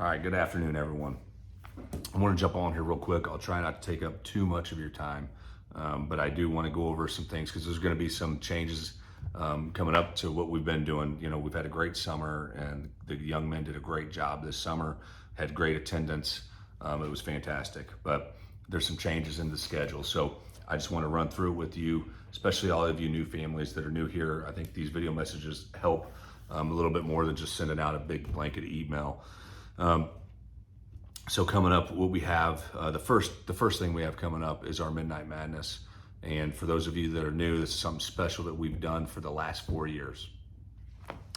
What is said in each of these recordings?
All right, good afternoon, everyone. I want to jump on here real quick. I'll try not to take up too much of your time, but I do want to go over some things because there's going to be some changes coming up to what we've been doing. You know, we've had a great summer, and the young men did a great job this summer, had great attendance. It was fantastic, but there's some changes in the schedule. So I just want to run through it with you, especially all of you new families that are new here. I think these video messages help a little bit more than just sending out a big blanket email. So coming up, what we have, the first thing we have coming up is our Midnight Madness. And for those of you that are new, this is something special that we've done for the last 4 years.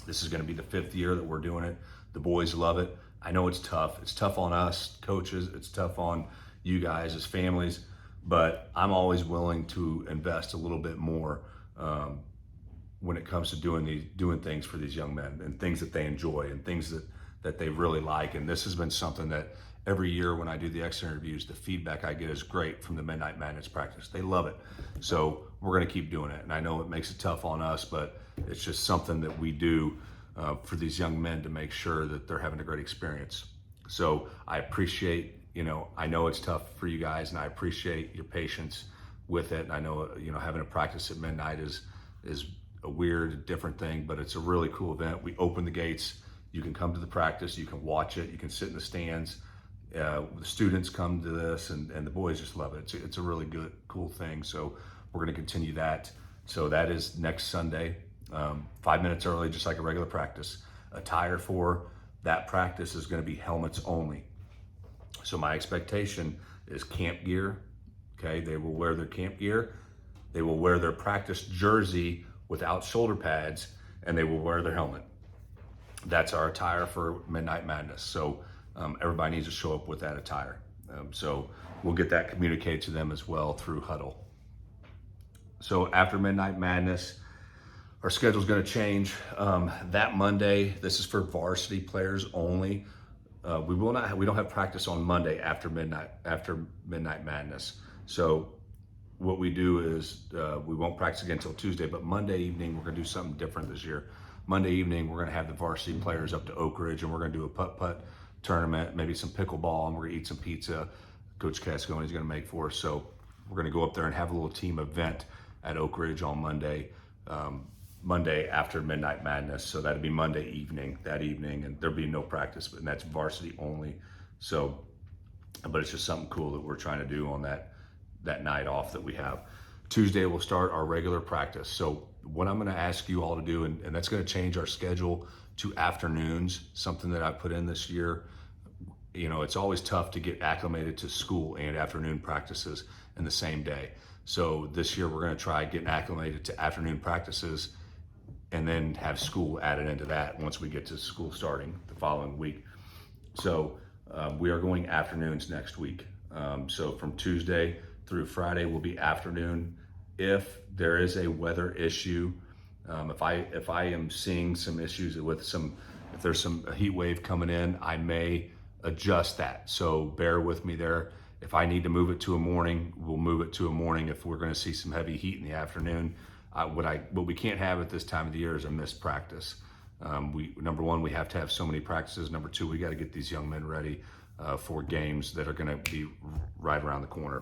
This is going to be the 5th year that we're doing it. The boys love it. I know it's tough. It's tough on us coaches. It's tough on you guys as families, but I'm always willing to invest a little bit more when it comes to doing things for these young men and things that they enjoy and things that they really like. And this has been something that every year when I do the exit interviews, the feedback I get is great from the Midnight Madness practice. They love it. So we're going to keep doing it. And I know it makes it tough on us, but it's just something that we do for these young men to make sure that they're having a great experience. So I appreciate, I know it's tough for you guys, and I appreciate your patience with it. And I know, having a practice at midnight is a weird, different thing, but it's a really cool event. We open the gates. You can come to the practice, you can watch it, you can sit in the stands. The students come to this, and the boys just love it. It's a really good, cool thing. So we're going to continue that. So that is next Sunday, 5 minutes early, just like a regular practice. Attire for that practice is going to be helmets only. So my expectation is camp gear. Okay, they will wear their camp gear. They will wear their practice jersey without shoulder pads, and they will wear their helmet. That's our attire for Midnight Madness. So everybody needs to show up with that attire. So we'll get that communicated to them as well through Huddle. So after Midnight Madness, our schedule is going to change. That Monday, this is for varsity players only. We don't have practice on Monday after Midnight Madness. So what we do is we won't practice again until Tuesday, but Monday evening, we're going to do something different this year. Monday evening, we're going to have the varsity players up to Oak Ridge, and we're going to do a putt-putt tournament, maybe some pickleball, and we're going to eat some pizza. Coach Cascone is going to make for us. So we're going to go up there and have a little team event at Oak Ridge on Monday after Midnight Madness. So that'll be Monday evening, and there'll be no practice, and that's varsity only. So, but it's just something cool that we're trying to do on that night off that we have. Tuesday, we'll start our regular practice. So what I'm going to ask you all to do, and that's going to change our schedule to afternoons, something that I put in this year. It's always tough to get acclimated to school and afternoon practices in the same day. So this year we're going to try getting acclimated to afternoon practices and then have school added into that once we get to school starting the following week. So we are going afternoons next week. So from Tuesday through Friday will be afternoon. If there is a weather issue, if I am seeing some issues if there's some heat wave coming in, I may adjust that. So bear with me there. If I need to move it to a morning, we'll move it to a morning. If we're going to see some heavy heat in the afternoon, what we can't have at this time of the year is a missed practice. Number one, we have to have so many practices. Number two, we got to get these young men ready for games that are going to be right around the corner.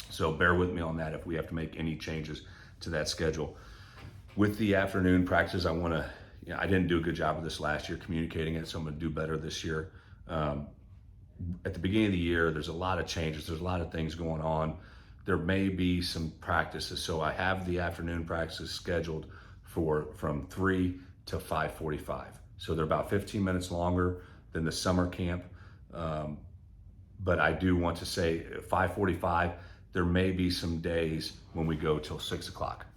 So bear with me on that if we have to make any changes to that schedule. With the afternoon practice, I didn't do a good job of this last year communicating it, so I'm going to do better this year. At the beginning of the year, there's a lot of changes. There's a lot of things going on. There may be some practices. So I have the afternoon practices scheduled from 3 to 5:45. So they're about 15 minutes longer than the summer camp. But I do want to say 5:45, there may be some days when we go till 6 o'clock.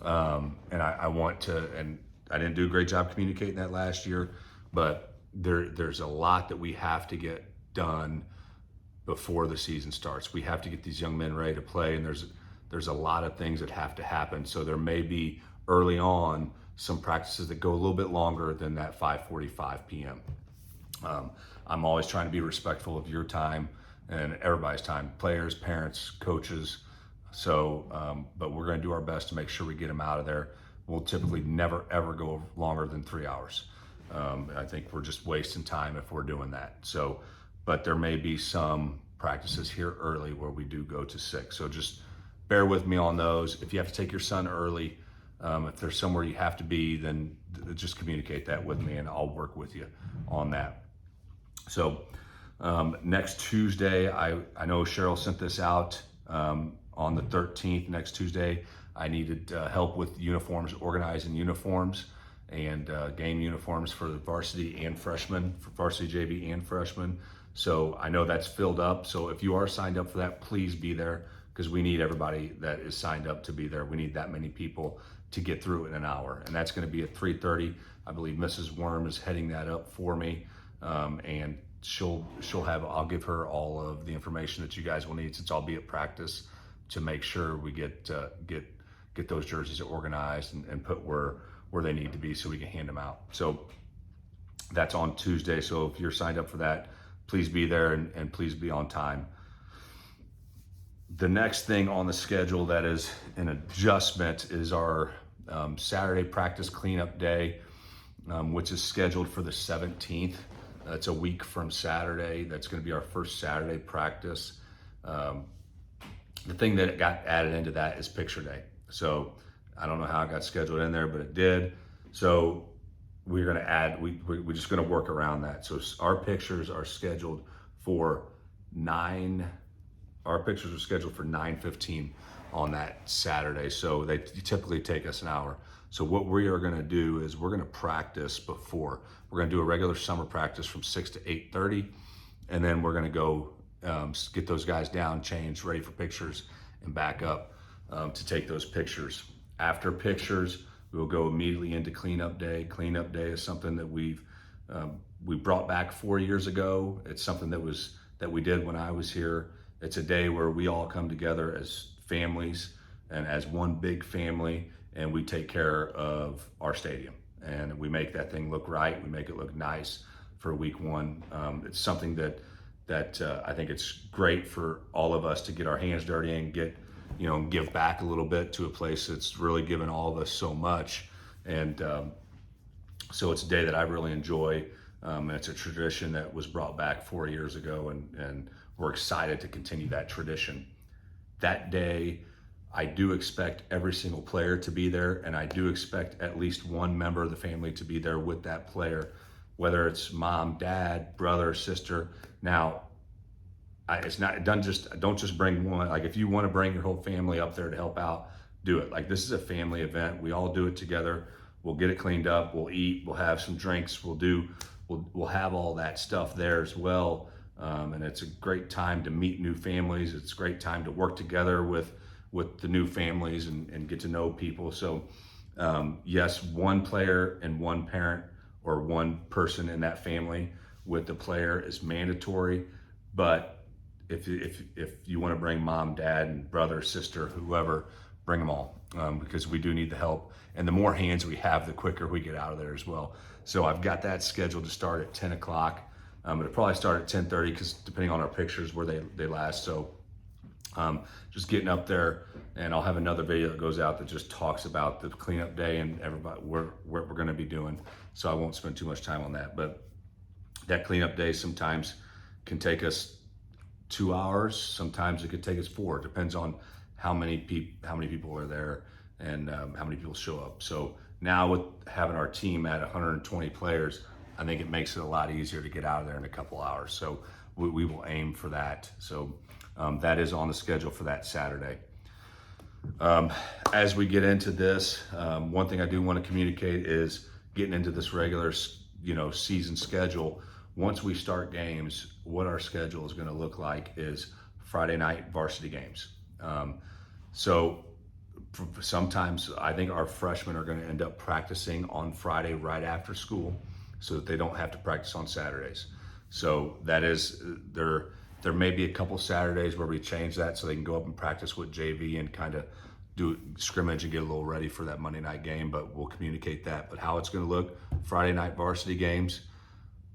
And I want to, and I didn't do a great job communicating that last year, but there's a lot that we have to get done before the season starts. We have to get these young men ready to play, and there's a lot of things that have to happen. So there may be early on some practices that go a little bit longer than that 5:45 p.m. I'm always trying to be respectful of your time and everybody's time, players, parents, coaches. So, but we're going to do our best to make sure we get them out of there. We'll typically never, ever go longer than 3 hours. I think we're just wasting time if we're doing that. So, but there may be some practices here early where we do go to 6. So just bear with me on those. If you have to take your son early, if there's somewhere you have to be, then just communicate that with me and I'll work with you on that. So next Tuesday, I know Cheryl sent this out on the 13th, next Tuesday. I needed help with uniforms, organizing uniforms and game uniforms for the varsity and freshmen, for varsity JV and freshmen. So I know that's filled up. So if you are signed up for that, please be there, because we need everybody that is signed up to be there. We need that many people to get through in an hour. And that's going to be at 3:30. I believe Mrs. Worm is heading that up for me. And I'll give her all of the information that you guys will need, since I'll be at practice, to make sure we get those jerseys organized and put where they need to be so we can hand them out. So that's on Tuesday. So if you're signed up for that, please be there and please be on time. The next thing on the schedule that is an adjustment is our Saturday practice cleanup day, which is scheduled for the 17th. It's a week from Saturday. That's going to be our first Saturday practice. The thing that got added into that is picture day. So I don't know how it got scheduled in there, but it did. So we're going to add, we're just going to work around that. So our pictures are scheduled for 9:15 on that Saturday. So they typically take us an hour. So what we are going to do is we're going to practice before. We're going to do a regular summer practice from 6 to 8:30. And then we're going to go get those guys down, change, ready for pictures, and back up to take those pictures. After pictures, we'll go immediately into cleanup day. Cleanup day is something that we brought back 4 years ago. It's something that we did when I was here. It's a day where we all come together as families and as one big family, and we take care of our stadium. And we make that thing look right. We make it look nice for week one. It's something that I think it's great for all of us to get our hands dirty and give back a little bit to a place that's really given all of us so much. And so it's a day that I really enjoy. And it's a tradition that was brought back 4 years ago, and we're excited to continue that tradition. That day, I do expect every single player to be there, and I do expect at least one member of the family to be there with that player, whether it's mom, dad, brother, sister. Now, don't just bring one. Like, if you want to bring your whole family up there to help out, do it. Like, this is a family event. We all do it together. We'll get it cleaned up. We'll eat. We'll have some drinks. We'll have all that stuff there as well. And it's a great time to meet new families. It's a great time to work together with the new families and get to know people. So yes, one player and one parent or one person in that family with the player is mandatory. But if you want to bring mom, dad, and brother, sister, whoever, bring them all, because we do need the help. And the more hands we have, the quicker we get out of there as well. So I've got that scheduled to start at 10 o'clock. It'll probably start at 10:30, because depending on our pictures where they last. So just getting up there, and I'll have another video that goes out that just talks about the cleanup day and everybody what we're going to be doing. So I won't spend too much time on that. But that cleanup day sometimes can take us 2 hours. Sometimes it could take us 4. It depends on how many people are there and how many people show up. So now with having our team at 120 players, I think it makes it a lot easier to get out of there in a couple hours. So we will aim for that. So that is on the schedule for that Saturday. As we get into this, one thing I do want to communicate is getting into this regular, season schedule. Once we start games, what our schedule is going to look like is Friday night varsity games. So sometimes I think our freshmen are going to end up practicing on Friday right after school, so that they don't have to practice on Saturdays. So that is, there may be a couple Saturdays where we change that so they can go up and practice with JV and kind of do scrimmage and get a little ready for that Monday night game, but we'll communicate that. But how it's going to look, Friday night varsity games.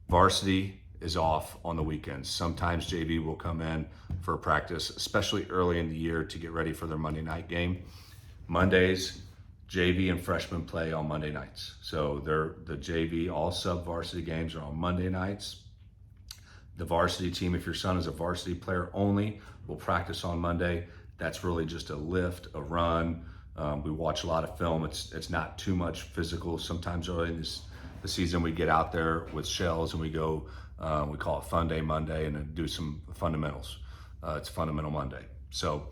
Varsity is off on the weekends. Sometimes JV will come in for a practice, especially early in the year, to get ready for their Monday night game. Mondays, JV and freshmen play on Monday nights. So the JV, all sub-varsity games are on Monday nights. The varsity team, if your son is a varsity player only, will practice on Monday. That's really just a lift, a run. We watch a lot of film. It's not too much physical. Sometimes early in the season, we get out there with shells and we go, we call it Fun Day Monday, and then do some fundamentals. It's Fundamental Monday. So,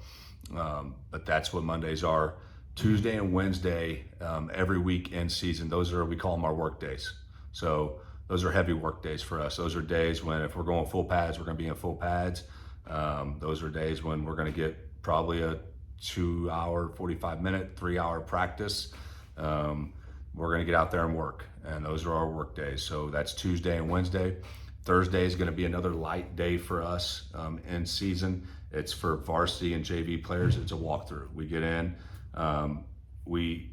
but that's what Mondays are. Tuesday and Wednesday, every week in season, we call them our work days. So those are heavy work days for us. Those are days when, if we're going full pads, we're gonna be in full pads. Those are days when we're gonna get probably a 2 hour, 45-minute, 3 hour practice. We're gonna get out there and work, and those are our work days. So that's Tuesday and Wednesday. Thursday is gonna be another light day for us in season. It's for varsity and JV players. It's a walkthrough. We get in,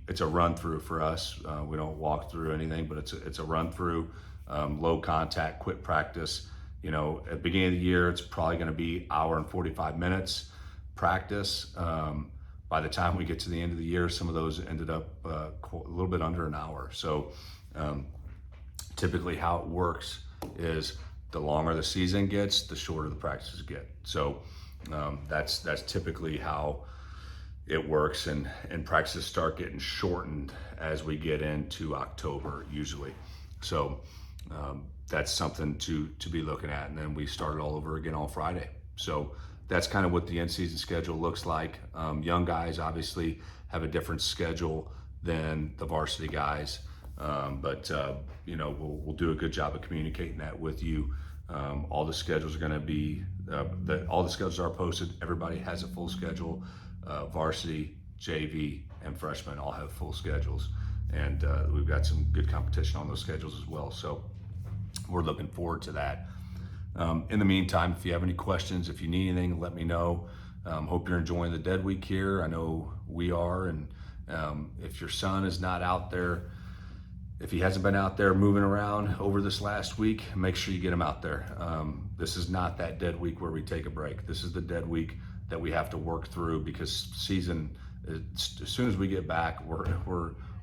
it's a run through for us. We don't walk through anything, but it's a run through, low contact, quick practice. You know, at the beginning of the year, it's probably gonna be hour and 45 minutes practice. By the time we get to the end of the year, some of those ended up a little bit under an hour. So typically how it works is the longer the season gets, the shorter the practices get. So that's typically how it works, and practices start getting shortened as we get into October usually. So that's something to be looking at, and then we start it all over again on Friday. So that's kind of what the in-season schedule looks like. Young guys obviously have a different schedule than the varsity guys, but you know, we'll do a good job of communicating that with you. All the schedules are going to be, all the schedules are posted. Everybody has a full schedule. Varsity, JV, and freshmen all have full schedules, and we've got some good competition on those schedules as well. So we're looking forward to that. In the meantime, if you have any questions, if you need anything, let me know. Hope you're enjoying the Dead Week here. I know we are, and if your son is not out there, if he hasn't been out there moving around over this last week, make sure you get him out there. This is not that dead week where we take a break. This is the dead week that we have to work through, because season, as soon as we get back,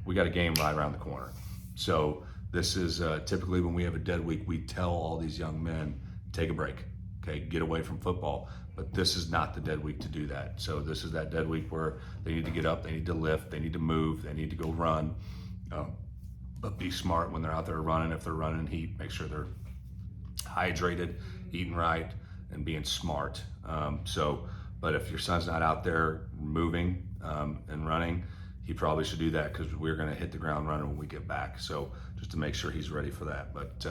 we got a game right around the corner. So this is typically when we have a dead week, we tell all these young men, take a break, okay, get away from football. But this is not the dead week to do that. So this is that dead week where they need to get up, they need to lift, they need to move, they need to go run. But be smart when they're out there running. If they're running in heat, make sure they're hydrated, eating right, and being smart. But if your son's not out there moving and running, he probably should do that, because we're going to hit the ground running when we get back. So just to make sure he's ready for that. But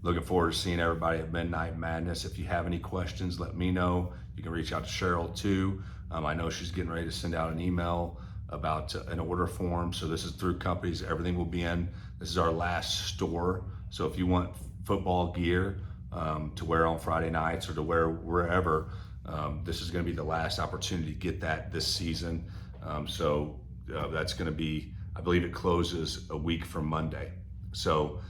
looking forward to seeing everybody at Midnight Madness. If you have any questions, let me know. You can reach out to Cheryl too. I know she's getting ready to send out an email about an order form. So this is through companies. Everything will be in. This is our last store. So if you want football gear to wear on Friday nights or to wear wherever, this is going to be the last opportunity to get that this season. That's going to be, I believe it closes a week from Monday. So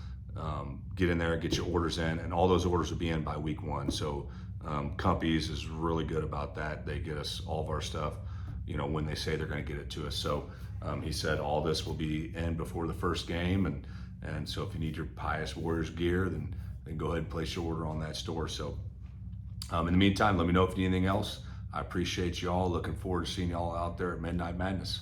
get in there, get your orders in, and all those orders will be in by week 1. So Companies is really good about that. They get us all of our stuff, you know, when they say they're going to get it to us. So he said all this will be in before the first game, and so if you need your Pius Warriors gear, then go ahead and place your order on that store. So in the meantime, let me know if you need anything else. I appreciate y'all. Looking forward to seeing y'all out there at Midnight Madness.